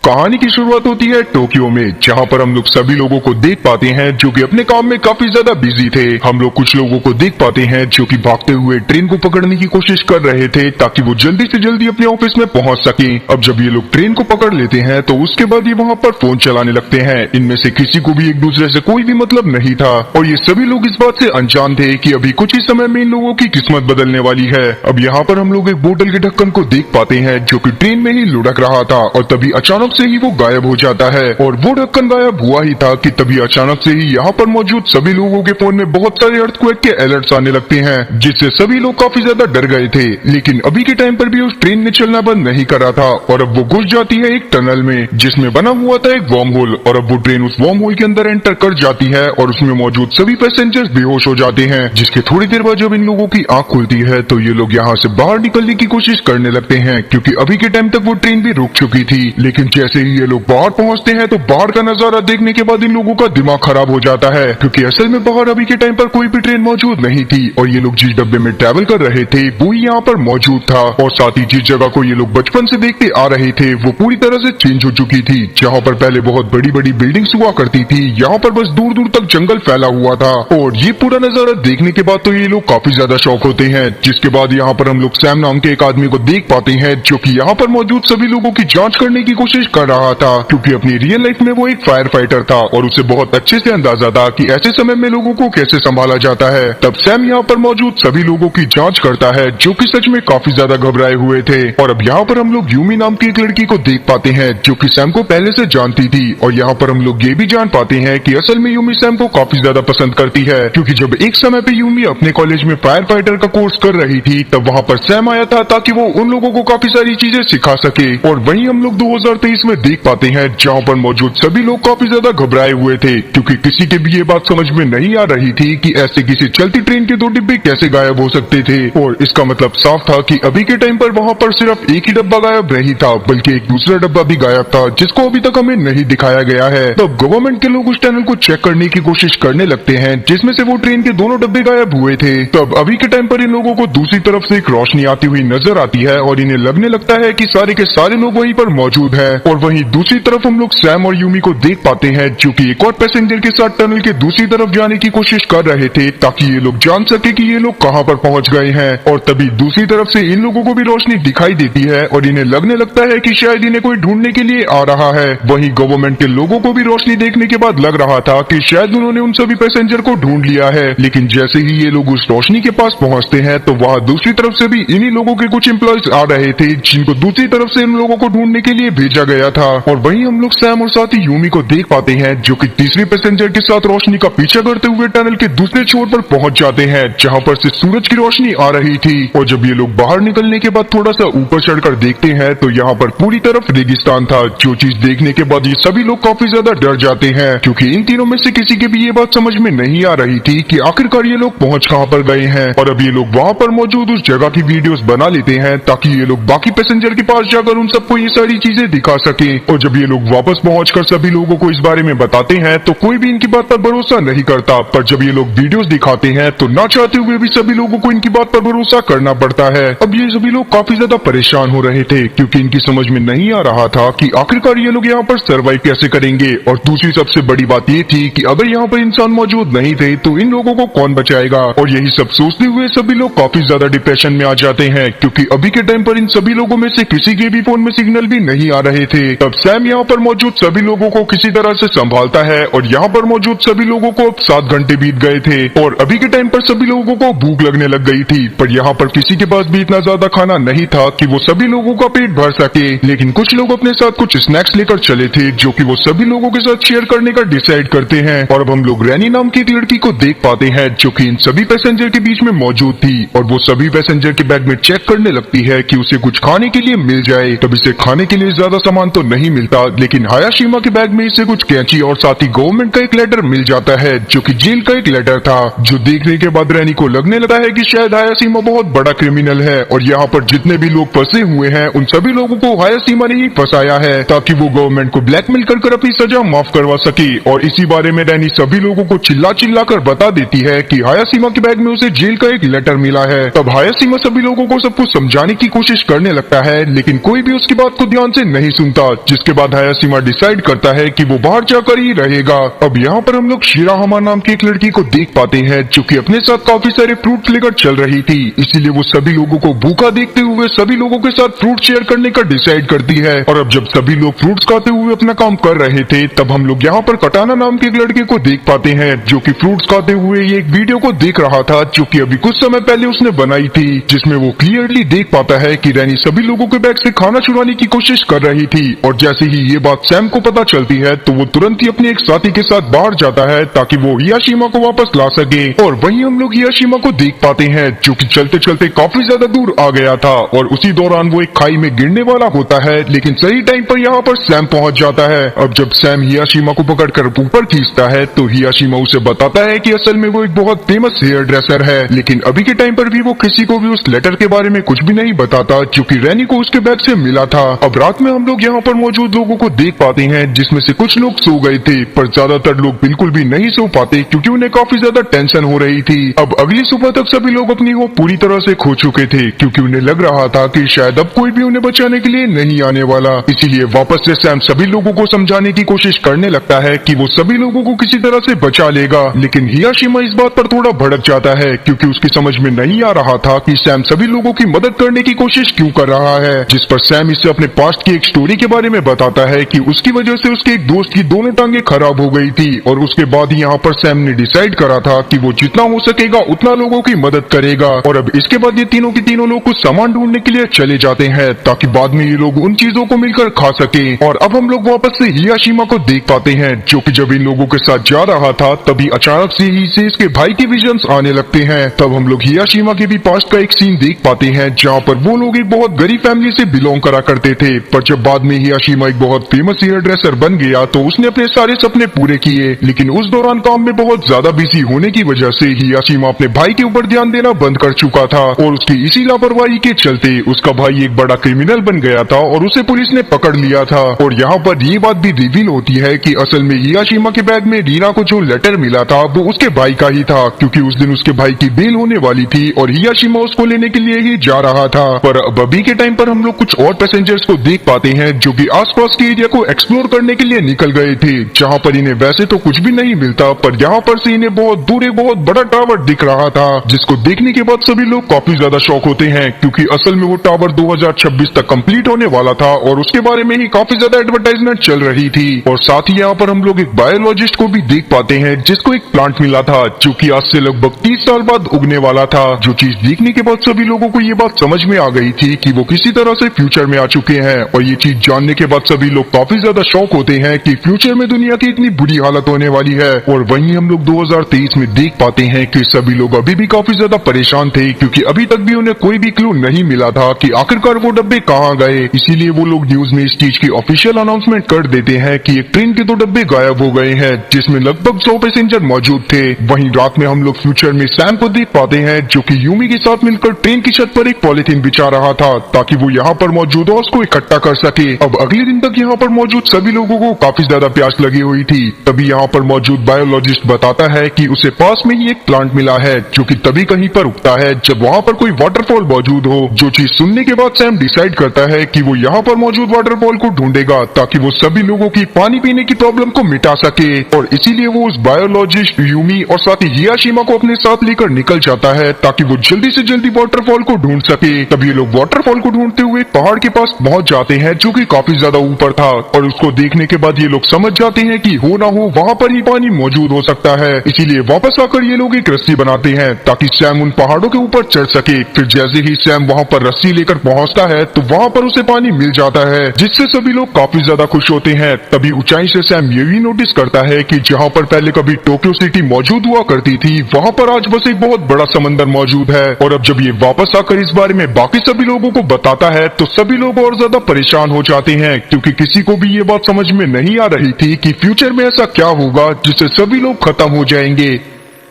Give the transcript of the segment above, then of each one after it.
कहानी की शुरुआत होती है टोक्यो में, जहाँ पर हम लोग सभी लोगों को देख पाते हैं जो कि अपने काम में काफी ज्यादा बिजी थे। हम लोग कुछ लोगों को देख पाते हैं जो कि भागते हुए ट्रेन को पकड़ने की कोशिश कर रहे थे ताकि वो जल्दी से जल्दी अपने ऑफिस में पहुंच सके। अब जब ये लोग ट्रेन को पकड़ लेते हैं तो उसके बाद ये वहाँ पर फोन चलाने लगते हैं। इनमें से किसी को भी एक दूसरे से कोई भी मतलब नहीं था और ये सभी लोग इस बात से अनजान थे कि अभी कुछ ही समय में इन लोगों की किस्मत बदलने वाली है। अब यहाँ पर हम लोग एक बोतल के ढक्कन को देख पाते हैं जो कि ट्रेन में ही लुढ़क रहा था और तभी अचानक से ही वो गायब हो जाता है। और वो ढक्कन गायब हुआ ही था कि तभी अचानक से ही यहाँ पर मौजूद सभी लोगों के फोन में बहुत सारे अर्थक्वेक के अलर्ट्स आने लगते हैं, जिससे सभी लोग काफी ज्यादा डर गए थे। लेकिन अभी के टाइम पर भी उस ट्रेन ने चलना बंद नहीं करा था और अब वो घुस जाती है एक टनल में जिसमें बना हुआ था एक वर्म होल। और अब वो ट्रेन उस वर्म होल के अंदर एंटर कर जाती है और उसमें मौजूद सभी पैसेंजर्स बेहोश हो जाते हैं। जिसके थोड़ी देर बाद जब इन लोगों की आंख खुलती है तो ये लोग यहाँ से बाहर निकलने की कोशिश करने लगते हैं, क्योंकि अभी के टाइम तक वो ट्रेन भी रुक चुकी थी। लेकिन जैसे ही ये लोग बाहर पहुंचते हैं तो बाहर का नजारा देखने के बाद इन लोगों का दिमाग खराब हो जाता है, क्योंकि असल में बाहर अभी के टाइम पर कोई भी ट्रेन मौजूद नहीं थी और ये लोग जिस डब्बे में ट्रैवल कर रहे थे वो ही यहाँ पर मौजूद था। और साथ ही जिस जगह को ये लोग बचपन से देखते आ रहे थे वो पूरी तरह से चेंज हो चुकी थी। जहाँ पर पहले बहुत बड़ी बड़ी बिल्डिंग्स हुआ करती थी, यहाँ पर बस दूर दूर तक जंगल फैला हुआ था। और ये पूरा नजारा देखने के बाद तो ये लोग काफी ज्यादा शॉक होते हैं। जिसके बाद यहाँ पर हम लोग सैम नाम के एक आदमी को देख पाते हैं जो कि यहाँ पर मौजूद सभी लोगों की जांच करने की कोशिश कर रहा था, क्योंकि अपनी रियल लाइफ में वो एक फायर फाइटर था और उसे बहुत अच्छे से अंदाजा था कि ऐसे समय में लोगों को कैसे संभाला जाता है। तब सैम यहाँ पर मौजूद सभी लोगों की जांच करता है जो कि सच में काफी ज्यादा घबराए हुए थे। और अब यहाँ पर हम लोग यूमी नाम की एक लड़की को देख पाते हैं जो कि सैम को पहले से जानती थी। और यहाँ पर हम लोग ये भी जान पाते हैं कि असल में यूमी सैम को काफी ज्यादा पसंद करती है, क्योंकि जब एक समय पे यूमी अपने कॉलेज में फायर फाइटर का कोर्स कर रही थी तब वहाँ पर सैम आया था ताकि वो उन लोगों को काफी सारी चीजें सिखा सके। और वहीं हम लोग 2023 में देख पाते हैं जहाँ पर मौजूद सभी लोग काफी ज्यादा घबराए हुए थे, क्योंकि किसी के भी ये बात समझ में नहीं आ रही थी कि ऐसे किसी चलती ट्रेन के दो डिब्बे कैसे गायब हो सकते थे। और इसका मतलब साफ था कि अभी के टाइम पर वहाँ पर सिर्फ एक ही डब्बा गायब नहीं था बल्कि एक दूसरा डब्बा भी गायब था जिसको अभी तक हमें नहीं दिखाया गया है। तब गवर्नमेंट के लोग उस टनल को चेक करने की कोशिश करने लगते हैं जिसमें से वो ट्रेन के दोनों डब्बे गायब हुए थे। तब अभी के टाइम पर इन लोगों को दूसरी तरफ से एक रोशनी आती हुई नजर आती है और इन्हें लगने लगता है कि सारे के सारे लोग वहीं पर मौजूद है। और वहीं दूसरी तरफ हम लोग सैम और यूमी को देख पाते हैं जो कि एक और पैसेंजर के साथ टनल के दूसरी तरफ जाने की कोशिश कर रहे थे ताकि ये लोग जान सके कि ये लोग कहां पर पहुंच गए हैं। और तभी दूसरी तरफ से इन लोगों को भी रोशनी दिखाई देती है और इन्हें लगने लगता है कि शायद इन्हें कोई ढूंढने के लिए आ रहा है। वहीं गवर्नमेंट के लोगों को भी रोशनी देखने के बाद लग रहा था कि शायद उन्होंने उन सभी पैसेंजर को ढूंढ लिया है। लेकिन जैसे ही ये लोग उस रोशनी के पास पहुंचते हैं तो वहां दूसरी तरफ से भी इन्हीं लोगों के कुछ एम्प्लॉयज आ रहे थे जिनको दूसरी तरफ से इन लोगों को ढूंढने के लिए भेजा गया था। और वहीं हम लोग सैम और साथ ही यूमी को देख पाते हैं जो कि तीसरी पैसेंजर के साथ रोशनी का पीछा करते हुए टनल के दूसरे छोर पर पहुंच जाते हैं जहां पर से सूरज की रोशनी आ रही थी। और जब ये लोग बाहर निकलने के बाद थोड़ा सा ऊपर चढ़कर देखते हैं तो यहाँ पर पूरी तरफ रेगिस्तान था, जो चीज देखने के बाद ये सभी लोग काफी ज्यादा डर जाते हैं, क्योंकि इन तीनों में से किसी के भी ये बात समझ में नहीं आ रही थी कि आखिरकार ये लोग पहुंच कहां पर गए हैं। और अब ये लोग वहां पर मौजूद उस जगह की वीडियोस बना लेते हैं ताकि ये लोग बाकी पैसेंजर के पास जाकर उन सबको ये सारी चीजें दिखा सके। और जब ये लोग वापस पहुंचकर सभी लोगों को इस बारे में बताते हैं तो कोई भी इनकी बात पर भरोसा नहीं करता, पर जब ये लोग वीडियोस दिखाते हैं तो ना चाहते हुए भी सभी लोगों को इनकी बात पर भरोसा करना पड़ता है। अब ये सभी लोग काफी ज्यादा परेशान हो रहे थे, क्योंकि इनकी समझ में नहीं आ रहा था कि आखिरकार ये लोग यहाँ पर सर्वाइव कैसे करेंगे। और दूसरी सबसे बड़ी बात ये थी कि अगर यहाँ पर इंसान मौजूद नहीं थे तो इन लोगों को कौन बचाएगा। और यही सब सोचते हुए सभी लोग काफी ज्यादा डिप्रेशन में आ जाते हैं, क्योंकि अभी के टाइम पर इन सभी लोगों में से किसी के भी फोन में सिग्नल भी नहीं आ रहे थे। तब सैम यहाँ पर मौजूद सभी लोगों को किसी तरह से संभालता है और यहाँ पर मौजूद सभी लोगों को अब 7 घंटे बीत गए थे और अभी के टाइम पर सभी लोगों को भूख लगने लग गई थी। पर यहाँ पर किसी के पास भी इतना ज्यादा खाना नहीं था कि वो सभी लोगों का पेट भर सके। लेकिन कुछ लोग अपने साथ कुछ स्नैक्स लेकर चले थे जो कि वो सभी लोगों के साथ शेयर करने का डिसाइड करते हैं। और अब हम लोग रैनी नाम की एक लड़की को देख पाते हैं जो कि इन सभी पैसेंजर के बीच में मौजूद थी और वो सभी पैसेंजर के बैग में चेक करने लगती है कि उसे कुछ खाने के लिए मिल जाए। तब इसे खाने के लिए ज्यादा सामान तो नहीं मिलता, लेकिन हायाशिमा के बैग में इसे कुछ कैंची और साथ ही गवर्नमेंट का एक लेटर मिल जाता है जो कि जेल का एक लेटर था, जो देखने के बाद रैनी को लगने लगा है कि शायद हायाशिमा बहुत बड़ा क्रिमिनल है और यहाँ पर जितने भी लोग फंसे हुए हैं उन सभी लोगों को हायाशिमा ने ही फंसाया है ताकि वो गवर्नमेंट को ब्लैकमेल कर अपनी सजा माफ करवा सके। और इसी बारे में रैनी सभी लोगों को चिल्ला चिल्ला कर बता देती है कि हायाशिमा के बैग में उसे जेल का एक लेटर मिला है। तब हायाशिमा सभी लोगों को सब कुछ समझाने की कोशिश करने लगता है, लेकिन कोई भी उसकी बात को ध्यान से नहीं सुनता। सुनता, जिसके बाद हायाशिमा डिसाइड करता है कि वो बाहर जाकर ही रहेगा। अब यहाँ पर हम लोग शिराहामा नाम की एक लड़की को देख पाते हैं जो कि अपने साथ काफी सारे फ्रूट्स लेकर चल रही थी, इसीलिए वो सभी लोगों को भूखा देखते हुए सभी लोगों के साथ फ्रूट शेयर करने का डिसाइड करती है। और अब जब सभी लोग फ्रूट्स खाते हुए अपना काम कर रहे थे, तब हम लोग यहाँ पर कटाना नाम के एक लड़के को देख पाते हैं जो कि फ्रूट्स खाते हुए ये एक वीडियो को देख रहा था जो कि अभी कुछ समय पहले उसने बनाई थी, जिसमें वो क्लियरली देख पाता है कि रैनी सभी लोगों के बैग से खाना चुराने की कोशिश कर रही थी। और जैसे ही ये बात सैम को पता चलती है तो वो तुरंत ही अपने एक साथी के साथ बाहर जाता है ताकि वो हियाशिमा को वापस ला सके। और वहीं हम लोग हियाशिमा को देख पाते हैं जो कि चलते चलते काफी ज्यादा दूर आ गया था और उसी दौरान वो एक खाई में गिरने वाला होता है, लेकिन सही टाइम पर यहाँ पर सैम पहुंच जाता है। अब जब सैम हियाशिमा को पकड़कर ऊपर खींचता है तो हियाशिमा उसे बताता है कि असल में वो एक बहुत फेमस हेयर ड्रेसर है, लेकिन अभी के टाइम पर भी वो किसी को भी उस लेटर के बारे में कुछ भी नहीं बताता जो कि रैनी को उसके बैग से मिला था। अब रात में हम लोग यहाँ पर मौजूद लोगों को देख पाते हैं जिसमें से कुछ लोग सो गए थे, पर ज्यादातर लोग बिल्कुल भी नहीं सो पाते क्योंकि उन्हें काफी ज्यादा टेंशन हो रही थी। अब अगली सुबह तक सभी लोग अपनी होप पूरी तरह से खो चुके थे क्योंकि उन्हें लग रहा था कि शायद अब कोई भी उन्हें बचाने के लिए नहीं आने वाला। इसीलिए वापस से सैम सभी लोगों को समझाने की कोशिश करने लगता है कि वो सभी लोगों को किसी तरह से बचा लेगा, लेकिन हियाशिमा इस बात पर थोड़ा भड़क जाता है क्योंकि उसकी समझ में नहीं आ रहा था कि सैम सभी लोगों की मदद करने की कोशिश क्यों कर रहा है। जिस पर सैम इससे अपने पास्ट की एक स्टोरी के बारे में बताता है कि उसकी वजह से उसके एक दोस्त की दोनों टांगे खराब हो गई थी और उसके बाद ही यहाँ पर सैम ने डिसाइड करा था कि वो जितना हो सकेगा उतना लोगों की मदद करेगा। और अब इसके बाद ये तीनों के तीनों लोग कुछ सामान ढूंढने के लिए चले जाते हैं ताकि बाद में ये लोग उन चीजों को मिलकर खा सके। और अब हम लोग वापस से हियाशिमा को देख पाते हैं जो कि जब इन लोगों के साथ जा रहा था तभी अचानक से ही से इसके भाई के विजन्स आने लगते हैं। तब हम लोग हियाशिमा के भी पास्ट का एक सीन देख पाते हैं जहाँ पर वो लोग एक बहुत गरीब फैमिली से बिलोंग करा करते थे, पर जब बाद में हियाशिमा एक बहुत फेमस हेयर ड्रेसर बन गया तो उसने अपने सारे सपने पूरे किए, लेकिन उस दौरान काम में बहुत ज्यादा बिजी होने की वजह से हियाशिमा अपने भाई के ऊपर ध्यान देना बंद कर चुका था और उसकी इसी लापरवाही के चलते उसका भाई एक बड़ा क्रिमिनल बन गया था और उसे पुलिस ने पकड़ लिया था। और यहाँ पर ये बात भी रिवील होती है कि असल में हियाशिमा के बैग में रीना को जो लेटर मिला था वो उसके भाई का ही था, क्योंकि उस दिन उसके भाई की बेल होने वाली थी और हियाशिमा उसको लेने के लिए ही जा रहा था। पर अब अभी के टाइम पर हम लोग कुछ और पैसेंजर्स को देख पाते हैं जो कि आसपास के एरिया को एक्सप्लोर करने के लिए निकल गए थे, जहाँ पर इन्हें वैसे तो कुछ भी नहीं मिलता, पर यहाँ पर से इन्हें बहुत दूर एक बहुत बड़ा टावर दिख रहा था, जिसको देखने के बाद सभी लोग काफी ज्यादा शॉक होते हैं क्योंकि असल में वो टावर 2026 तक कंप्लीट होने वाला था और उसके बारे में ही काफी ज्यादा एडवर्टाइजमेंट चल रही थी। और साथ ही यहाँ पर हम लोग एक बायोलॉजिस्ट को भी देख पाते हैं जिसको एक प्लांट मिला था जो कि आज से लगभग 30 साल बाद उगने वाला था। जो चीज देखने के बाद सभी लोगों को ये बात समझ में आ गई थी कि वो किसी तरह से फ्यूचर में आ चुके हैं और ये चीज जानने के बाद सभी लोग काफी ज्यादा शॉक होते हैं कि फ्यूचर में दुनिया की इतनी बुरी हालत होने वाली है। और वहीं हम लोग 2023 में देख पाते हैं कि सभी लोग अभी भी काफी ज्यादा परेशान थे क्योंकि अभी तक भी उन्हें कोई भी क्लू नहीं मिला था कि आखिरकार वो डब्बे कहाँ गए। इसीलिए वो लोग न्यूज में इस चीज की ऑफिशियल अनाउंसमेंट कर देते हैं कि एक ट्रेन के 2 डब्बे गायब हो गए हैं जिसमें लगभग 100 पैसेंजर मौजूद थे। वहीं रात में हम लोग फ्यूचर में सैम को देख पाते हैं जो कि यूमी के साथ मिलकर ट्रेन की छत पर एक पॉलिथीन बिछा रहा था ताकि वो यहाँ पर मौजूद हॉर्स को इकट्ठा कर सके। अब अगले दिन तक यहाँ पर मौजूद सभी लोगों को काफी ज्यादा प्यास लगी हुई थी। तभी यहाँ पर मौजूद बायोलॉजिस्ट बताता है कि उसे पास में ही एक प्लांट मिला है जो कि तभी कहीं पर उगता है जब वहाँ पर कोई वाटरफॉल मौजूद हो। जो चीज सुनने के बाद सैम डिसाइड करता है कि वो यहाँ पर मौजूद वाटरफॉल को ढूंढेगा ताकि वो सभी लोगों की पानी पीने की प्रॉब्लम को मिटा सके। और इसीलिए वो उस बायोलॉजिस्ट, यूमी और साथ ही हियाशिमा को अपने साथ लेकर निकल जाता है ताकि वो जल्दी से जल्दी वाटरफॉल को ढूंढ सके। तभी ये लोग वाटरफॉल को ढूंढते हुए पहाड़ के पास पहुंच जाते हैं जो कि काफी ज्यादा ऊपर था और उसको देखने के बाद ये लोग समझ जाते हैं कि हो ना हो वहाँ पर ही पानी मौजूद हो सकता है। इसीलिए वापस आकर ये लोग एक रस्सी बनाते हैं ताकि सैम उन पहाड़ों के ऊपर चढ़ सके। फिर जैसे ही सैम वहाँ पर रस्सी लेकर पहुँचता है तो वहाँ पर उसे पानी मिल जाता है जिससे सभी लोग काफी ज्यादा खुश होते हैं। तभी ऊंचाई से सैम ये भी नोटिस करता है कि जहाँ पर पहले कभी टोक्यो सिटी मौजूद हुआ करती थी वहाँ पर आज बस एक बहुत बड़ा समंदर मौजूद है। और अब जब ये वापस आकर इस बारे में बाकी सभी लोगों को बताता है तो सभी लोग और ज्यादा परेशान हो जाते हैं क्योंकि किसी को भी ये बात समझ में नहीं आ रही थी कि फ्यूचर में ऐसा क्या होगा जिससे सभी लोग खत्म हो जाएंगे।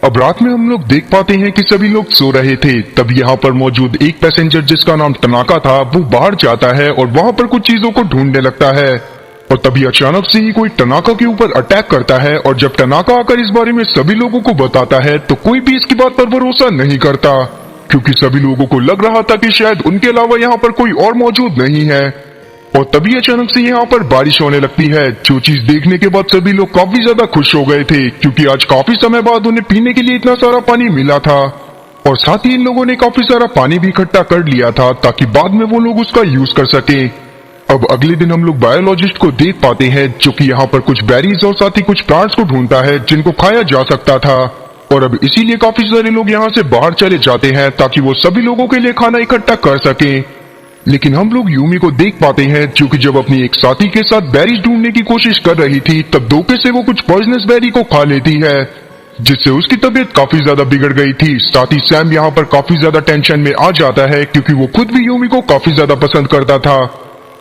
अब रात में हम लोग देख पाते हैं कि सभी लोग सो रहे थे। तब यहाँ पर मौजूद एक पैसेंजर जिसका नाम टनाका था वो बाहर जाता है और वहाँ पर कुछ चीजों को ढूंढने लगता है और तभी अचानक से ही कोई टनाका के ऊपर अटैक करता है। और जब टनाका आकर इस बारे में सभी लोगों को बताता है तो कोई भी इसकी बात पर भरोसा नहीं करता क्योंकि सभी लोगों को लग रहा था कि शायद उनके अलावा यहाँ पर कोई और मौजूद नहीं है। और तभी अचानक से यहाँ पर बारिश होने लगती है, जो चीज देखने के बाद सभी लोग काफी ज्यादा खुश हो गए थे, क्योंकि आज काफी समय बाद उन्हें पीने के लिए इतना सारा पानी मिला था। और साथ ही इन लोगों ने काफी सारा पानी भी इकट्ठा कर लिया था, ताकि बाद में वो लोग उसका यूज कर सके। अब अगले दिन हम लोग बायोलॉजिस्ट को देख पाते हैं, जो कि यहाँ पर कुछ बेरीज और साथ ही कुछ प्लांट्स को ढूंढता है जिनको खाया जा सकता था। और अब इसीलिए काफी सारे लोग यहाँ से बाहर चले जाते हैं, ताकि वो सभी लोगों के लिए खाना इकट्ठा कर सके। लेकिन हम लोग यूमी को देख पाते हैं, जो कि जब अपनी एक साथी के साथ बेरीज ढूंढने की कोशिश कर रही थी, तब धोखे से वो कुछ पॉइजनस बेरी को खा लेती है, जिससे उसकी तबीयत काफी ज्यादा बिगड़ गई थी। साथ ही सैम यहाँ पर काफी ज्यादा टेंशन में आ जाता है, क्योंकि वो खुद भी यूमी को काफी ज्यादा पसंद करता था।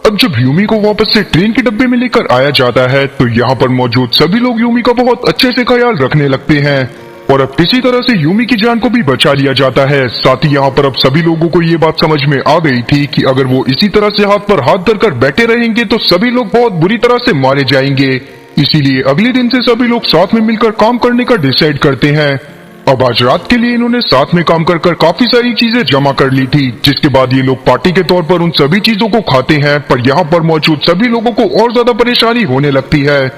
अब जब यूमी को वापस से ट्रेन के डब्बे में लेकर आया जाता है, तो यहाँ पर मौजूद सभी लोग यूमी का बहुत अच्छे से ख्याल रखने लगते हैं, और अब किसी तरह से यूमी की जान को भी बचा लिया जाता है। साथ ही यहाँ पर अब सभी लोगों को ये बात समझ में आ गई थी कि अगर वो इसी तरह से हाथ पर हाथ धरकर बैठे रहेंगे तो सभी लोग बहुत बुरी तरह से मारे जाएंगे। इसीलिए अगले दिन से सभी लोग साथ में मिलकर काम करने का डिसाइड करते हैं। अब आज रात के लिए इन्होंने साथ में काम कर काफी सारी चीजें जमा कर ली थी, जिसके बाद ये लोग पार्टी के तौर पर उन सभी चीजों को खाते हैं। पर यहाँ पर मौजूद सभी लोगों को और ज्यादा परेशानी होने लगती है,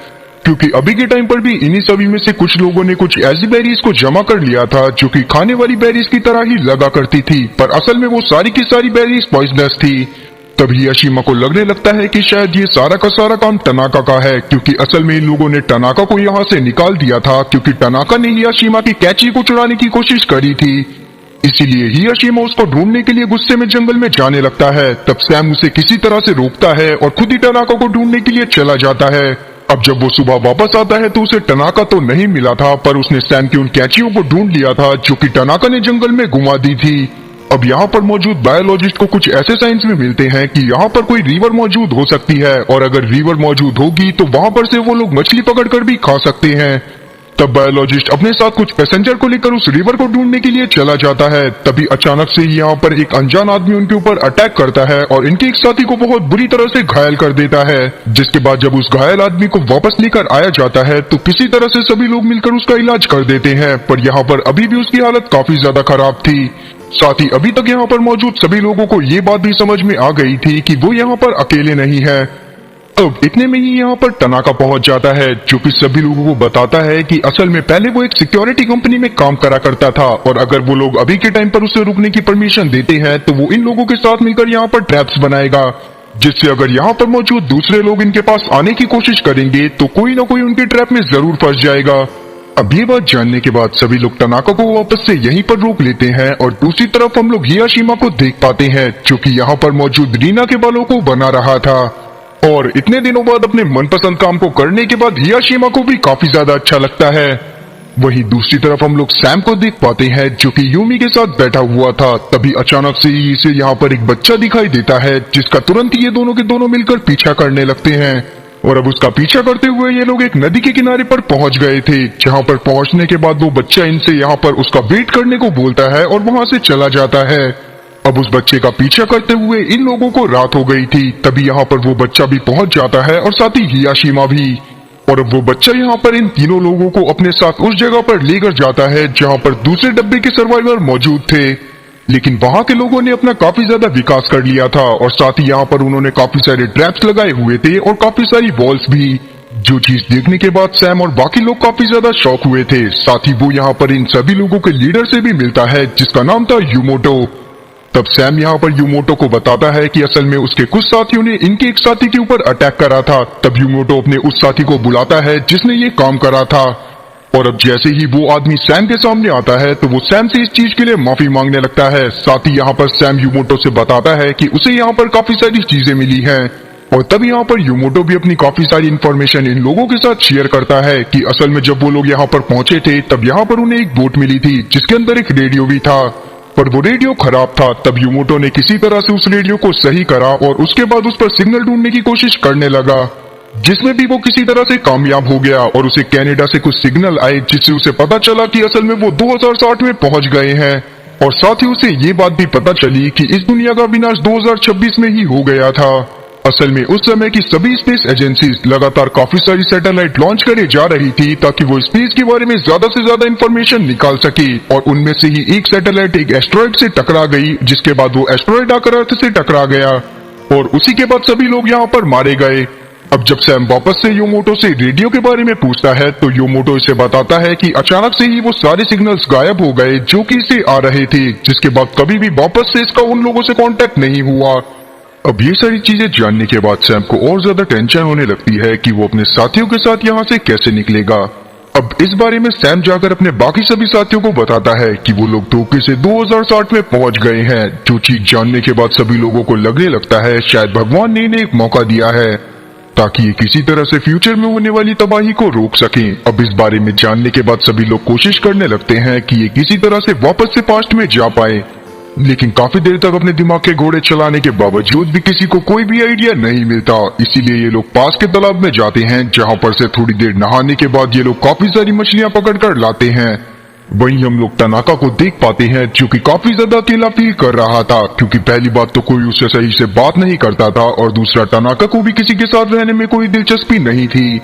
क्योंकि अभी के टाइम पर भी इन्हीं सभी में से कुछ लोगों ने कुछ ऐसी बेरीज को जमा कर लिया था, जो कि खाने वाली बेरीज की तरह ही लगा करती थी, पर असल में वो सारी की सारी बेरीज पॉइजनस थी। तभी हिरोशिमा को लगने लगता है कि शायद ये सारा का सारा काम टनाका का है, क्योंकि असल में इन लोगों ने टनाका को यहाँ से निकाल दिया था, क्योंकि टनाका ने हिरोशिमा की कैची को चुराने की कोशिश करी थी। इसीलिए हिरोशिमा उसको ढूंढने के लिए गुस्से में जंगल में जाने लगता है। तब सैम उसे किसी तरह से रोकता है और खुद ही टनाका को ढूंढने के लिए चला जाता है। अब जब वो सुबह वापस आता है तो उसे टनाका तो नहीं मिला था, पर उसने सैम की उन कैचियों को ढूंढ लिया था, जो कि टनाका ने जंगल में घुमा दी थी। अब यहाँ पर मौजूद बायोलॉजिस्ट को कुछ ऐसे साइंस में मिलते हैं कि यहाँ पर कोई रिवर मौजूद हो सकती है, और अगर रिवर मौजूद होगी तो वहां पर से वो लोग मछली पकड़कर भी खा सकते हैं। तब बायोलॉजिस्ट अपने साथ कुछ पैसेंजर को लेकर उस रिवर को ढूंढने के लिए चला जाता है। तभी अचानक से ही यहाँ पर एक अनजान आदमी उनके ऊपर अटैक करता है और इनके एक साथी को बहुत बुरी तरह से घायल कर देता है, जिसके बाद जब उस घायल आदमी को वापस लेकर आया जाता है तो किसी तरह से सभी लोग मिलकर उसका इलाज कर देते हैं। पर यहाँ पर अभी भी उसकी हालत काफी ज्यादा खराब थी। साथ ही अभी तक यहाँ पर मौजूद सभी लोगों को ये बात भी समझ में आ गई थी कि वो यहाँ पर अकेले नहीं है। अब इतने में ही यहाँ पर टनाका पहुंच जाता है, जो कि सभी लोगों को बताता है कि असल में पहले वो एक सिक्योरिटी कंपनी में काम करा करता था, और अगर वो लोग अभी के टाइम पर उसे रुकने की परमिशन देते हैं तो वो इन लोगों के साथ मिलकर यहाँ पर ट्रैप्स बनाएगा, जिससे अगर यहाँ पर मौजूद दूसरे लोग इनके पास आने की कोशिश करेंगे तो कोई ना कोई उनके ट्रैप में जरूर फंस जाएगा। अब ये बात जानने के बाद सभी लोग टनाका को वापस से यहीं पर रोक लेते हैं, और दूसरी तरफ हम लोग हिरोशिमा को देख पाते हैं, जो कि यहाँ पर मौजूद रीना के बालों को बना रहा था। और इतने दिनों बाद अपने मनपसंद काम को करने के बाद हिरोशिमा को भी काफी ज्यादा अच्छा लगता है। वहीं दूसरी तरफ हम लोग सैम को देख पाते हैं, जो कि यूमी के साथ बैठा हुआ था। तभी अचानक से ही इसे यहाँ पर एक बच्चा दिखाई देता है, जिसका तुरंत ये दोनों के दोनों मिलकर पीछा करने लगते हैं। और अब उसका पीछा करते हुए ये लोग एक नदी के किनारे पर पहुंच गए थे, जहाँ पर पहुंचने के बाद वो बच्चा इनसे यहाँ पर उसका वेट करने को बोलता है और वहां से चला जाता है। अब उस बच्चे का पीछा करते हुए इन लोगों को रात हो गई थी। तभी यहाँ पर वो बच्चा भी पहुंच जाता है और साथ ही हिरोशिमा भी। और अब वो बच्चा यहाँ पर इन तीनों लोगों को अपने साथ उस जगह पर लेकर जाता है जहाँ पर दूसरे डब्बे के सर्वाइवर मौजूद थे। लेकिन वहां के लोगों ने अपना काफी ज्यादा विकास कर लिया था, और साथ ही यहाँ पर उन्होंने काफी सारे ट्रैप्स लगाए हुए थे और काफी सारी वॉल्स भी, जो चीज देखने के बाद सैम और बाकी लोग काफी ज्यादा शॉक हुए थे। साथ ही वो यहाँ पर इन सभी लोगों के लीडर से भी मिलता है, जिसका नाम था यूमोटो। तब सैम यहाँ पर यूमोटो को बताता है कि असल में उसके कुछ साथियों ने इनके एक साथी के ऊपर अटैक करा था। तब यूमोटो अपने उस साथी को बुलाता है जिसने ये काम करा था, और अब जैसे ही वो आदमी सैम के सामने आता है तो वो सैम से इस चीज के लिए माफी मांगने लगता है। साथ ही यहाँ पर सैम यूमोटो से बताता है कि उसे यहाँ पर काफी सारी चीजें मिली हैं, और तब यहाँ पर यूमोटो भी अपनी काफी सारी इन्फॉर्मेशन इन लोगों के साथ शेयर करता है कि असल में जब वो लोग यहाँ पर पहुंचे थे तब यहाँ पर उन्हें एक बोट मिली थी जिसके अंदर एक रेडियो भी था, पर वो रेडियो खराब था। तब यूमोटो ने किसी तरह से उस रेडियो को सही करा और उसके बाद उस पर सिग्नल ढूंढने की कोशिश करने लगा, जिसमें भी वो किसी तरह से कामयाब हो गया, और उसे कनाडा से कुछ सिग्नल आए जिससे उसे पता चला कि असल में वो 2060 में पहुंच गए हैं। और साथ ही उसे ये बात भी पता चली कि इस दुनिया का विनाश 2026 में ही हो गया था। असल में उस समय की सभी स्पेस एजेंसीज लगातार काफी सारी सैटेलाइट लॉन्च करे जा रही थी ताकि वो स्पेस के बारे में ज्यादा से ज्यादा इंफॉर्मेशन निकाल सके, और उनमें से ही एक सैटेलाइट एक एस्ट्रॉइड से टकरा गई, जिसके बाद वो एस्ट्रॉइड आकर अर्थ से टकरा गया। और उसी के बाद सभी लोग यहाँ पर मारे गए। अब जब सैम वापस से योमोटो से रेडियो के बारे में पूछता है तो योमोटो इसे बताता है कि अचानक से ही वो सारे सिग्नल्स गायब हो गए जो कि इसे आ रहे थे, जिसके बाद कभी भी वापस से इसका उन लोगों से कांटेक्ट नहीं हुआ। अब ये सारी चीजें जानने के बाद सैम को और ज्यादा टेंशन होने लगती है कि वो अपने साथियों के साथ यहाँ से कैसे निकलेगा। अब इस बारे में सैम जाकर अपने बाकी सभी साथियों को बताता है कि वो लोग धोखे से 2060 में पहुंच गए हैं। जो चीज जानने के बाद सभी लोगों को लगने लगता है शायद भगवान ने इन्हें एक मौका दिया है ताकि ये किसी तरह से फ्यूचर में होने वाली तबाही को रोक सकें। अब इस बारे में जानने के बाद सभी लोग कोशिश करने लगते हैं कि ये किसी तरह से वापस से पास्ट में जा पाए, लेकिन काफी देर तक अपने दिमाग के घोड़े चलाने के बावजूद भी किसी को कोई भी आइडिया नहीं मिलता। इसीलिए ये लोग पास के तालाब में जाते हैं, जहां पर से थोड़ी देर नहाने के बाद ये लोग काफी सारी मछलियां पकड़ कर लाते हैं। वहीं हम लोग तनाका को देख पाते हैं जो कि काफी ज्यादा अकेला फील कर रहा था, क्योंकि पहली बात तो कोई उससे सही से बात नहीं करता था और दूसरा तनाका को भी किसी के साथ रहने में कोई दिलचस्पी नहीं थी,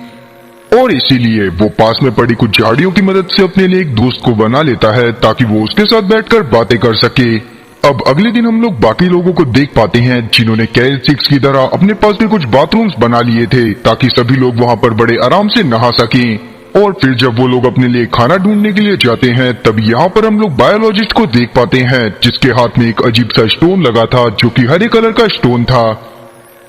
और इसीलिए वो पास में पड़ी कुछ झाड़ियों की मदद से अपने लिए एक दोस्त को बना लेता है ताकि वो उसके साथ बैठकर बातें कर सके। अब अगले दिन हम लोग बाकी लोगों को देख पाते हैं जिन्होंने कैरेट 6 की तरह अपने पास भी कुछ बाथरूम्स बना लिए थे ताकि सभी लोग वहां पर बड़े आराम से नहा सकें। और फिर जब वो लोग अपने लिए खाना ढूंढने के लिए जाते हैं तब यहाँ पर हम लोग बायोलॉजिस्ट को देख पाते हैं जिसके हाथ में एक अजीब सा स्टोन लगा था जो कि हरे कलर का स्टोन था।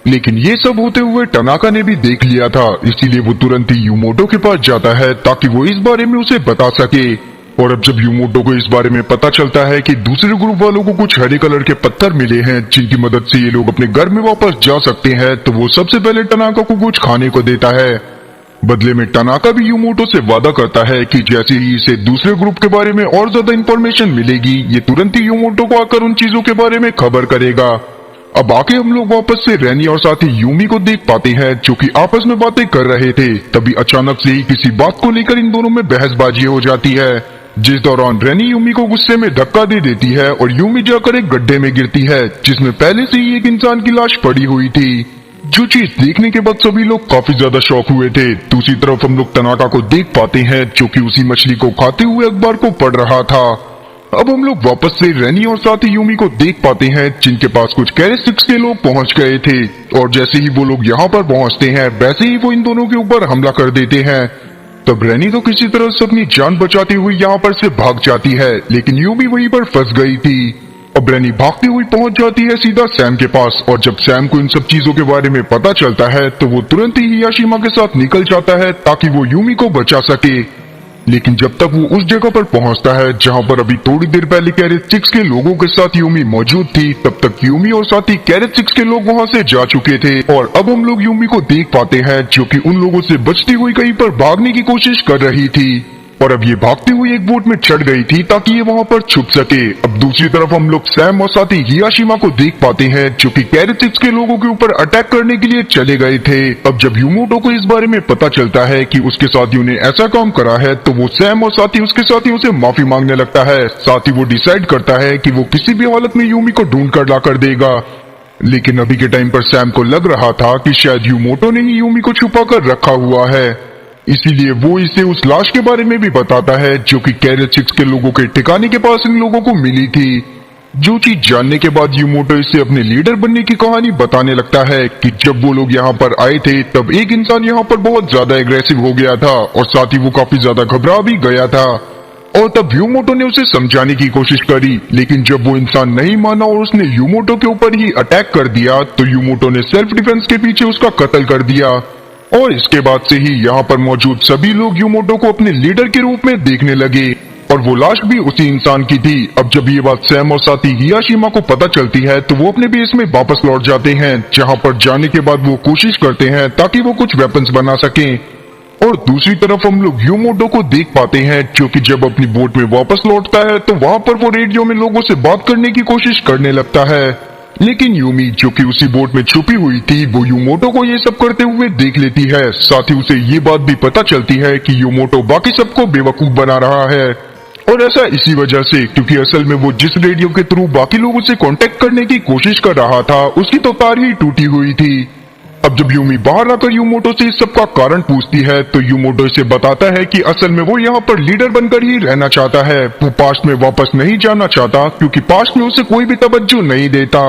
लेकिन ये सब होते हुए टनाका ने भी देख लिया था, इसीलिए वो तुरंत ही यूमोटो के पास जाता है ताकि वो इस बारे में उसे बता सके। और अब जब यूमोटो को इस बारे में पता चलता है कि दूसरे ग्रुप वालों को कुछ हरे कलर के पत्थर मिले हैं जिनकी मदद से ये लोग अपने घर में वापस जा सकते हैं, तो वो सबसे पहले टनाका को कुछ खाने को देता है। बदले में टनाका भी यूमोटो से वादा करता है कि जैसे ही इसे दूसरे ग्रुप के बारे में और ज्यादा इन्फॉर्मेशन मिलेगी ये तुरंत ही यूमोटो को आकर उन चीजों के बारे में खबर करेगा। अब आके हम लोग वापस से रैनी और साथ ही यूमी को देख पाते हैं जो कि आपस में बातें कर रहे थे। तभी अचानक से ही किसी बात को लेकर इन दोनों में बहसबाजी हो जाती है, जिस दौरान रैनी यूमी को गुस्से में धक्का दे देती है और यूमी जाकर एक गड्ढे में गिरती है जिसमें पहले से ही एक इंसान की लाश पड़ी हुई थी। जो चीज देखने के बाद सभी लोग काफी ज्यादा शॉक हुए थे। दूसरी तरफ हम लोग तनाका को देख पाते हैं जो कि उसी मछली को खाते हुए अखबार को पढ़ रहा था। अब हम लोग वापस से रैनी और साथ ही यूमी को देख पाते हैं जिनके पास कुछ कैरेट 6 के लोग पहुंच गए थे, और जैसे ही वो लोग यहाँ पर पहुंचते हैं वैसे ही वो इन दोनों के ऊपर हमला कर देते हैं। तब रैनी तो किसी तरह से अपनी जान बचाती हुई यहाँ पर से भाग जाती है, लेकिन यूमी वहीं पर फंस गई थी। अब रैनी भागती हुई पहुंच जाती है सीधा सैम के पास, और जब सैम को इन सब चीजों के बारे में पता चलता है तो वो तुरंत ही हियाशिमा के साथ निकल जाता है ताकि वो यूमी को बचा सके। लेकिन जब तक वो उस जगह पर पहुंचता है जहां पर अभी थोड़ी देर पहले कैरेट 6 के लोगों के साथ यूमी मौजूद थी, तब तक यूमी और साथ ही कैरेट 6 के लोग वहां से जा चुके थे। और अब हम लोग यूमी को देख पाते हैं जो कि उन लोगों से बचती हुई कहीं पर भागने की कोशिश कर रही थी, और अब ये भागती हुई एक बोट में चढ़ गई थी ताकि ये वहां पर छुप सके। अब दूसरी तरफ हम लोग सैम और साथ ही हियाशिमा को देख पाते हैं जो कि कैरेट 6 के लोगों के ऊपर अटैक करने के लिए चले गए थे। अब जब यूमोटो को इस बारे में पता चलता है कि उसके साथियों ने ऐसा काम करा है तो वो सैम और साथ ही उसके साथियों से माफी मांगने लगता है। साथ ही वो डिसाइड करता है कि वो किसी भी हालत में यूमी को ढूंढ कर ला कर देगा। लेकिन अभी के टाइम पर सैम को लग रहा था कि शायद यूमोटो ने ही यूमी को छुपा कर रखा हुआ है, इसीलिए वो इसे उस लाश के बारे में भी बताता है जो कि कैरेट 6 के लोगों के ठिकाने के पास इन लोगों को मिली थी। जो चीज जानने के बाद यूमोटो इसे अपने लीडर बनने की कहानी बताने लगता है कि जब वो लोग यहाँ पर आए थे तब एक इंसान यहाँ पर बहुत ज्यादा एग्रेसिव हो गया था और साथ ही वो काफी ज्यादा घबरा भी गया था, और तब यूमोटो ने उसे समझाने की कोशिश करी, लेकिन जब वो इंसान नहीं माना और उसने यूमोटो के ऊपर ही अटैक कर दिया तो यूमोटो ने सेल्फ डिफेंस के पीछे उसका कत्ल कर दिया। और इसके बाद से ही यहाँ पर मौजूद सभी लोग यूमोटो को अपने लीडर के रूप में देखने लगे, और वो लाश भी उसी इंसान की थी। अब जब ये बात सैम और साथी हियाशिमा को पता चलती है तो वो अपने बेस में वापस लौट जाते हैं, जहाँ पर जाने के बाद वो कोशिश करते हैं ताकि वो कुछ वेपन्स बना सकें। और दूसरी तरफ हम लोग यूमोटो को देख पाते हैं जो कि जब अपनी बोट में वापस लौटता है तो वहां पर वो रेडियो में लोगों से बात करने की कोशिश करने लगता है, लेकिन यूमी जो कि उसी बोट में छुपी हुई थी वो यूमोटो को ये सब करते हुए देख लेती है। साथ ही उसे ये बात भी पता चलती है कि यूमोटो बाकी सबको बेवकूफ बना रहा है, और ऐसा इसी वजह से क्योंकि असल में वो जिस रेडियो के थ्रू बाकी लोगों से कांटेक्ट करने की कोशिश कर रहा था उसकी तो तार ही टूटी हुई थी। अब जब यूमी बाहर आकर यूमोटो से इस सब का कारण पूछती है तो यूमोटो इसे बताता है कि असल में वो यहाँ पर लीडर बनकर ही रहना चाहता है, वो पास्ट में वापस नहीं जाना चाहता क्योंकि पास्ट में उसे कोई भी तवज्जो नहीं देता।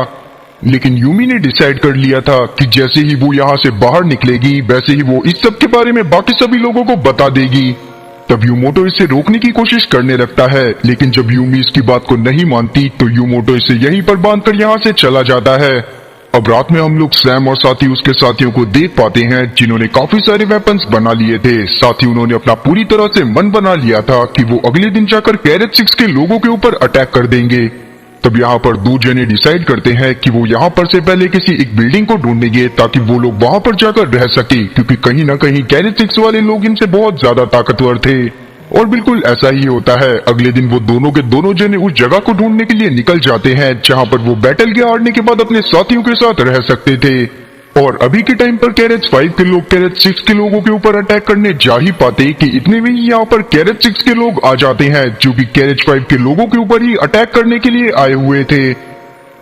लेकिन यूमी ने डिसाइड कर लिया था कि जैसे ही वो यहाँ से बाहर निकलेगी वैसे ही वो इस सब के बारे में बाकी सभी लोगों को बता देगी। तब यूमोटो इसे रोकने की कोशिश करने लगता है, लेकिन जब यूमी इसकी बात को नहीं मानती तो यूमोटो इसे यहीं पर बांधकर यहाँ से चला जाता है। अब रात में हम लोग सैम और साथ ही उसके साथियों को देख पाते हैं जिन्होंने काफी सारे वेपन्स बना लिए थे। साथ ही उन्होंने अपना पूरी तरह से मन बना लिया था कि वो अगले दिन जाकर कैरेट 6 के लोगों के ऊपर अटैक कर देंगे। तब यहाँ पर दो जने डिसाइड करते हैं कि वो यहाँ पर से पहले किसी एक बिल्डिंग को ढूंढेंगे ताकि वो लोग वहां पर जाकर रह सके, क्योंकि कहीं ना कहीं कैरेट 6 वाले लोग इनसे बहुत ज्यादा ताकतवर थे। और बिल्कुल ऐसा ही होता है। अगले दिन वो दोनों के दोनों जने उस जगह को ढूंढने के लिए निकल जाते हैं जहां पर वो बैटल के हारने के बाद अपने साथियों के साथ रह सकते थे। और अभी के टाइम पर कैरेट 5 के लोग कैरेट 6 के लोगों के ऊपर अटैक करने जा ही पाते कि इतने में ही यहाँ पर कैरेट 6 के लोग आ जाते हैं जो कि कैरेट 5 के लोगों के ऊपर ही अटैक करने के लिए आए हुए थे।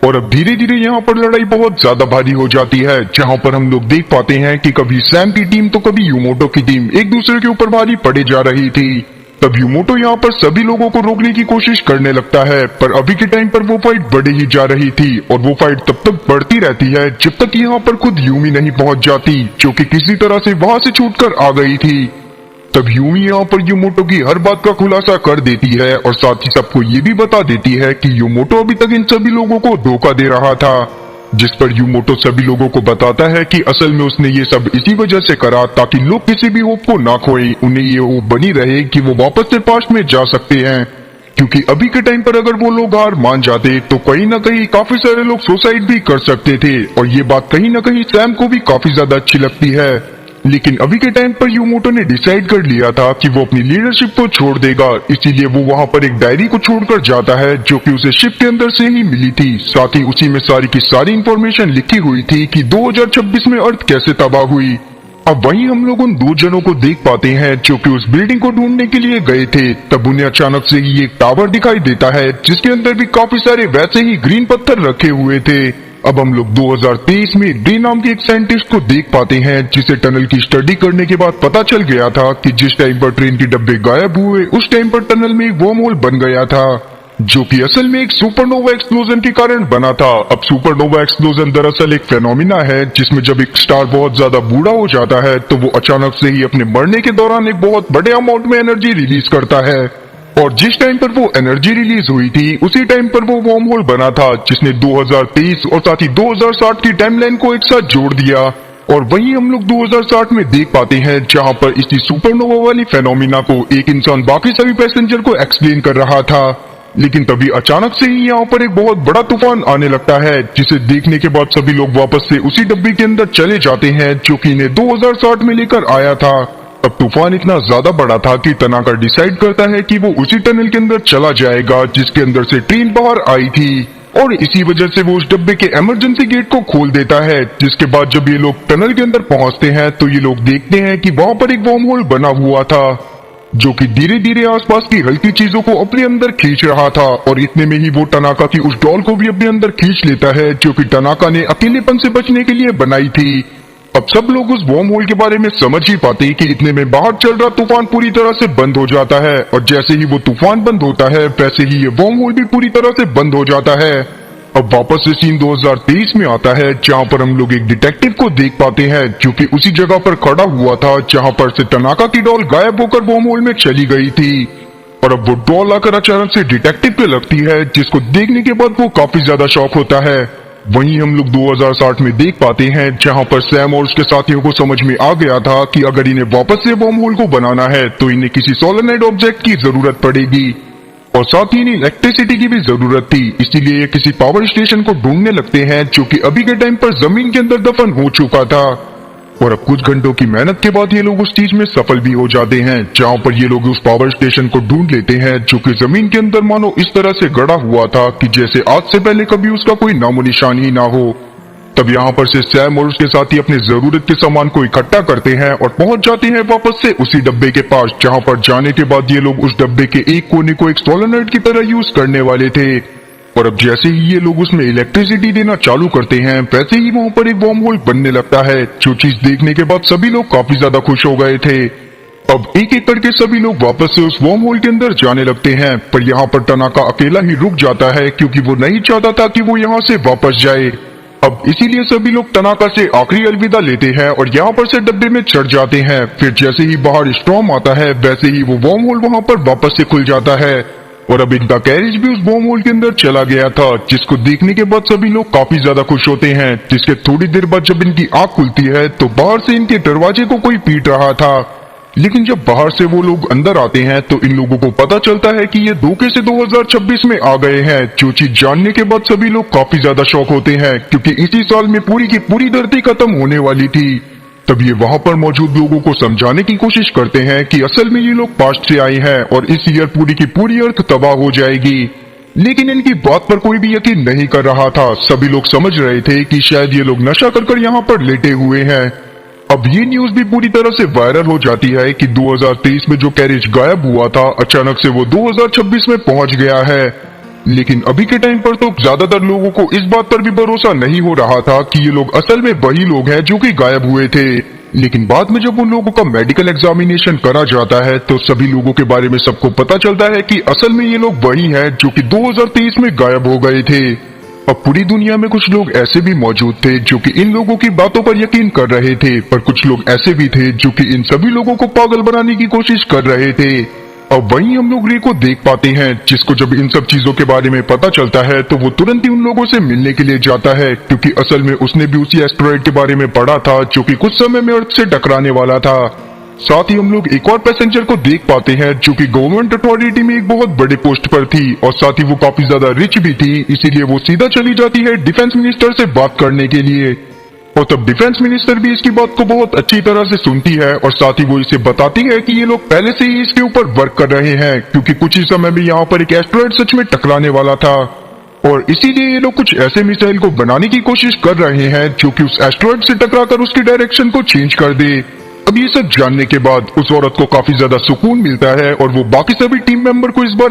और अब धीरे धीरे यहाँ पर लड़ाई बहुत ज्यादा भारी हो जाती है, जहां पर हम लोग देख पाते हैं कि कभी सैम की टीम तो कभी यूमोटो की टीम एक दूसरे के ऊपर भारी पड़े जा रही थी। तब यूमोटो यहाँ पर सभी लोगों को रोकने की कोशिश करने लगता है, पर अभी के टाइम पर वो फाइट बढ़े ही जा रही थी और वो फाइट तब तक बढ़ती रहती है जब तक यहाँ पर खुद यूमी नहीं पहुंच जाती, जो कि किसी तरह से वहां से छूटकर आ गई थी। तब यूमी यहाँ पर यूमोटो की हर बात का खुलासा कर देती है और साथ ही सबको ये भी बता देती है कि यूमोटो अभी तक इन सभी लोगों को धोखा दे रहा था, जिस पर यूमोटो सभी लोगों को बताता है कि असल में उसने ये सब इसी वजह से करा ताकि लोग किसी भी होप को ना खोए, उन्हें ये होप बनी रहे कि वो वापस से पास्ट में जा सकते हैं। क्योंकि अभी के टाइम पर अगर वो लोग हार मान जाते तो कहीं ना कहीं काफी सारे लोग सुसाइड भी कर सकते थे, और ये बात कहीं ना कहीं सैम को भी काफी ज्यादा अच्छी लगती है। लेकिन अभी के टाइम पर यूमोटो ने डिसाइड कर लिया था कि वो अपनी लीडरशिप को छोड़ देगा, इसीलिए वो वहां पर एक डायरी को छोड़कर जाता है जो कि उसे शिप के अंदर से ही मिली थी। साथ ही उसी में सारी की सारी इंफॉर्मेशन लिखी हुई थी कि 2026 में अर्थ कैसे तबाह हुई। अब वहीं हम लोग उन दो जनों को देख पाते हैं जो कि उस बिल्डिंग को ढूंढने के लिए गए थे। तब उन्हें अचानक से ही एक टावर दिखाई देता है जिसके अंदर भी काफी सारे वैसे ही ग्रीन पत्थर रखे हुए थे। अब हम लोग 2023 में डी नाम के एक साइंटिस्ट को देख पाते हैं जिसे टनल की स्टडी करने के बाद पता चल गया था कि जिस टाइम पर ट्रेन के डब्बे गायब हुए उस टाइम पर टनल में एक वर्म होल बन गया था, जो कि असल में एक सुपरनोवा एक्सप्लोजन के कारण बना था। अब सुपरनोवा एक्सप्लोजन दरअसल एक फेनोमिना है जिसमें जब एक स्टार बहुत ज्यादा बूढ़ा हो जाता है तो वो अचानक से ही अपने मरने के दौरान एक बहुत बड़े अमाउंट में एनर्जी रिलीज करता है, और जिस टाइम पर वो एनर्जी रिलीज हुई थी उसी टाइम पर वो वर्म होल बना था जिसने 2023 और साथ ही 2060 की टाइमलाइन को एक साथ जोड़ दिया। और वहीं हम लोग 2060 में देख पाते हैं जहां पर इसी सुपरनोवा वाली फेनोमिना को एक इंसान बाकी सभी पैसेंजर को एक्सप्लेन कर रहा था। लेकिन तभी अचानक से ही यहाँ पर एक बहुत बड़ा तूफान आने लगता है, जिसे देखने के बाद सभी लोग वापस से उसी डब्बे के अंदर चले जाते हैं जो कि इन्हें 2060 में लेकर आया था। अब तूफान इतना ज्यादा बड़ा था कि तनाका डिसाइड करता है कि वो उसी टनल के अंदर चला जाएगा जिसके अंदर से ट्रेन बाहर आई थी, और इसी वजह से वो उस डब्बे के इमरजेंसी गेट को खोल देता है। जिसके बाद जब ये लोग टनल के अंदर पहुंचते हैं तो ये लोग देखते हैं कि वहां पर एक वर्म होल बना हुआ था जो कि धीरे धीरे आसपास की हल्की चीजों को अपने अंदर खींच रहा था, और इतने में ही वो टनाका की उस डॉल को भी अपने अंदर खींच लेता है जो कि टनाका ने अकेलेपन से बचने के लिए बनाई थी। अब सब लोग उस वर्म होल के बारे में समझ ही पाते कि इतने में बाहर चल रहा तूफान पूरी तरह से बंद हो जाता है, और जैसे ही वो तूफान बंद होता है वैसे ही ये वर्म होल भी पूरी तरह से बंद हो जाता है। अब वापस से सीन 2023 में आता है जहां पर हम लोग एक डिटेक्टिव को देख पाते हैं जो कि उसी जगह पर खड़ा हुआ था जहां पर से टनाका की डॉल गायब होकर वर्म होल में चली गई थी। और अब वो डॉल आकर अचानक से डिटेक्टिव पे लगती है, जिसको देखने के बाद वो काफी ज्यादा शॉक होता है। वहीं हम लोग 2060 में देख पाते हैं जहां पर सैम और उसके साथियों को समझ में आ गया था कि अगर इन्हें वापस से वर्म होल को बनाना है तो इन्हें किसी सोलेनॉइड ऑब्जेक्ट की जरूरत पड़ेगी, और साथ ही इन्हें इलेक्ट्रिसिटी की भी जरूरत थी। इसीलिए ये किसी पावर स्टेशन को ढूंढने लगते हैं जो कि अभी के टाइम पर जमीन के अंदर दफन हो चुका था। और अब कुछ घंटों की मेहनत के बाद ये लोग उस चीज में सफल भी हो जाते हैं जहां पर ये लोग उस पावर स्टेशन को ढूंढ लेते हैं जो कि जमीन के अंदर मानो इस तरह से गड़ा हुआ था कि जैसे आज से पहले कभी उसका कोई नामो निशान ही ना हो। तब यहाँ पर से सैम और उसके साथी अपने जरूरत के सामान को इकट्ठा करते हैं और पहुंच जाते हैं वापस से उसी डब्बे के पास, जहां पर जाने के बाद ये लोग उस डब्बे के एक कोने को एक सोलेनॉइड की तरह यूज करने वाले थे। और अब जैसे ही ये लोग उसमें इलेक्ट्रिसिटी देना चालू करते हैं वैसे ही वहां पर एक वर्म होल बनने लगता है, जो चीज देखने के बाद सभी लोग काफी ज्यादा खुश हो गए थे। अब एक एक करके सभी लोग वापस से उस वर्म होल के अंदर जाने लगते हैं, पर यहाँ पर टनाका अकेला ही रुक जाता है क्योंकि वो नहीं चाहता था कि वो यहाँ से वापस जाए। अब इसीलिए सभी लोग तनाका से आखिरी अलविदा लेते हैं और यहाँ पर से डब्बे में चढ़ जाते हैं। फिर जैसे ही बाहर स्टॉर्म आता है वैसे ही वो वर्म होल वहाँ पर वापस से खुल जाता है और अब इनका कैरेज भी उस वर्म होल के अंदर चला गया था, जिसको देखने के बाद सभी लोग काफी ज्यादा खुश होते हैं। जिसके थोड़ी देर बाद जब इनकी आंख खुलती है तो बाहर से इनके दरवाजे को कोई पीट रहा था। लेकिन जब बाहर से वो लोग अंदर आते हैं तो इन लोगों को पता चलता है कि ये धोखे से 2026 में आ गए हैं। जो चीज जानने के बाद सभी लोग काफी ज्यादा शॉक होते हैं क्योंकि इसी साल में पूरी की पूरी धरती खत्म होने वाली थी। तब ये वहां पर मौजूद लोगों को समझाने की कोशिश करते हैं कि असल में ये लोग पास्ट से आए हैं और इस ईयर पूरी की पूरी अर्थ तबाह हो जाएगी। लेकिन इनकी बात पर कोई भी यकीन नहीं कर रहा था। सभी लोग समझ रहे थे कि शायद ये लोग नशा कर यहाँ पर लेटे हुए हैं। अब ये न्यूज भी पूरी तरह से वायरल हो जाती है कि 2023 में जो कैरेज गायब हुआ था अचानक से वो 2026 में पहुंच गया है। लेकिन अभी के टाइम पर तो ज्यादातर लोगों को इस बात पर भी भरोसा नहीं हो रहा था कि ये लोग असल में वही लोग हैं जो कि गायब हुए थे। लेकिन बाद में जब उन लोगों का मेडिकल एग्जामिनेशन करा जाता है तो सभी लोगों के बारे में सबको पता चलता है कि असल में ये लोग वही हैं जो कि 2023 में गायब हो गए थे। अब पूरी दुनिया में कुछ लोग ऐसे भी मौजूद थे जो कि इन लोगों की बातों पर यकीन कर रहे थे, पर कुछ लोग ऐसे भी थे जो कि इन सभी लोगों को पागल बनाने की कोशिश कर रहे थे। अब वहीं हम लोग रे को देख पाते हैं, जिसको जब इन सब चीजों के बारे में पता चलता है तो वो तुरंत ही उन लोगों से मिलने के लिए जाता है, क्योंकि असल में उसने भी उसी एस्टेरॉयड के बारे में पढ़ा था जो कि कुछ समय में अर्थ से टकराने वाला था। साथ ही हम लोग एक और पैसेंजर को देख पाते हैं जो कि गवर्नमेंट अथॉरिटी में एक बहुत बड़े पोस्ट पर थी और साथ ही वो काफी ज्यादा रिच भी थी, इसीलिए वो सीधा चली जाती है डिफेंस मिनिस्टर से बात करने के लिए। और तब डिफेंस मिनिस्टर भी इसकी बात को बहुत अच्छी तरह से सुनती है और साथ ही वो इसे बताती है कि ये लोग पहले से ही इसके ऊपर वर्क कर रहे हैं, क्योंकि कुछ ही समय में यहाँ पर एक एस्टेरॉयड सच में टकराने वाला था और इसीलिए ये लोग कुछ ऐसे मिसाइल को बनाने की कोशिश कर रहे हैं जो कि उस एस्टेरॉयड से टकराकर उसकी डायरेक्शन को चेंज कर दे। अब ये सब जानने के बाद उस औरत को काफी ज्यादा सुकून मिलता है और वो बाकी सभी टीम मेंबर को इस बारे में